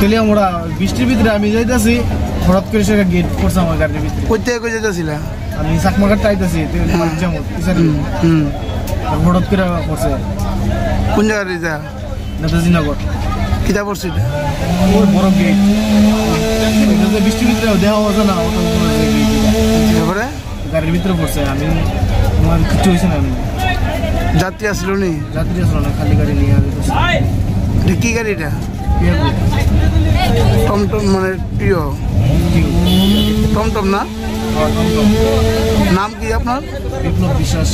Actually আমরা বৃষ্টির ভিতরে আমি যাইতাছি হঠাৎ করে সে গেট করছে আমার গাড়ির ভিতরে। কোথায় কই যাইতাছিল? আমি চাকমাঘাট আইতাছি হঠাৎ করে করছে। কোন জায়গায় এটা? নেতাজি নগর। কিতা পড়ছে এটা? ওর বড় গেট বৃষ্টির ভিতরে দেওয়া হচ্ছে না, তারপরে গাড়ির ভিতরে পড়ছে। আমি আমার কিছু হয়েছে না। আমি যাত্রী আসলো নি? যাত্রী আসলো না, খালি গাড়ি নিয়ে কি গাড়ি এটা? টমটম মানে প্রিয় টমটম না? নাম কি আপনার? বিপ্লব বিশ্বাস।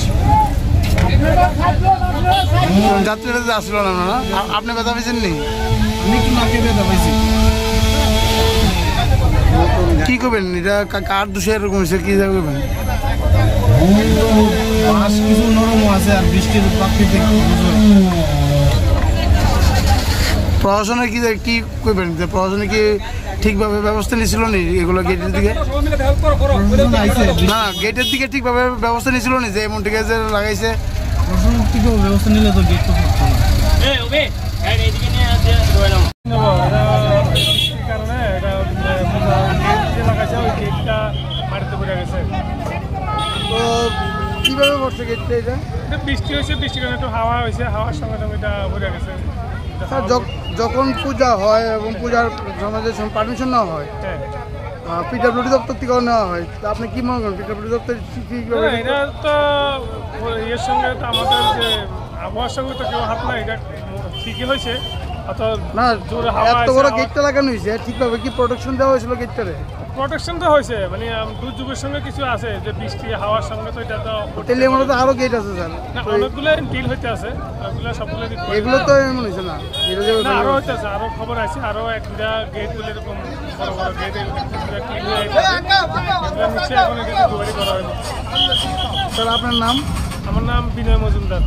যাত্রীরা আসলো না না? আপনি ব্যথা পেয়েছেন নি? আমি কি নাকে ব্যথা পাইছি। কি করবেন এটা? কার দোষে এরকম হয়েছে? কি করবেন? বাস কিছু নরম আছে আর বৃষ্টির প্রাকৃতিক। প্রশাসনে কি করবেন? প্রশাসনে কি ঠিকভাবে ব্যবস্থা নিয়েছিল নি এগুলো গেটের দিকে? না, গেটের দিকে ঠিকভাবে ব্যবস্থা নিয়েছিল নি যে এমন ঠিক আছে লাগাইছে? প্রশাসন থেকে ব্যবস্থা নিলে তো গেট তো করতো না। তো কিভাবে পড়ছে গেটটা? এটা বৃষ্টি হয়েছে, বৃষ্টির কারণে একটু হাওয়া হয়েছে, হাওয়ার সঙ্গে সঙ্গে এটা ভরে গেছে। স্যার যখন পূজা হয় এবং পূজার সমাজের পারমিশন নেওয়া হয়, পিডব্লিউডি দপ্তর থেকেও নেওয়া হয়, তা আপনি কি মনে করেন পিডব্লিউডি দপ্তর এটা তো এর সঙ্গে তো আমাদের যে আবহাওয়ার সঙ্গে তো কেউ হাত নাই, এটা ঠিকই হয়েছে। না, এত বড় গেটটা লাগানো হয়েছে, ঠিকভাবে কি প্রোটেকশন দেওয়া হয়েছিল গেটটারে? প্রোটেকশন তো হয়েছে, মানে দুর্যোগের সঙ্গে কিছু আছে যে বৃষ্টি হাওয়ার সঙ্গে, তো এটা তো হোটেলে মনে তো আরো গেট আছে স্যার। না, অনেকগুলো ডিল হইতে আছে, ওগুলো সবগুলো এগুলো তো এমন হয়েছে না, আরো হইতে আছে, আরো খবর আছে, আরো এক দুটা গেটগুলো এরকম বড় বড় গেট এখন করা হয়। স্যার আপনার নাম? আমার নাম বিনয় মজুমদার।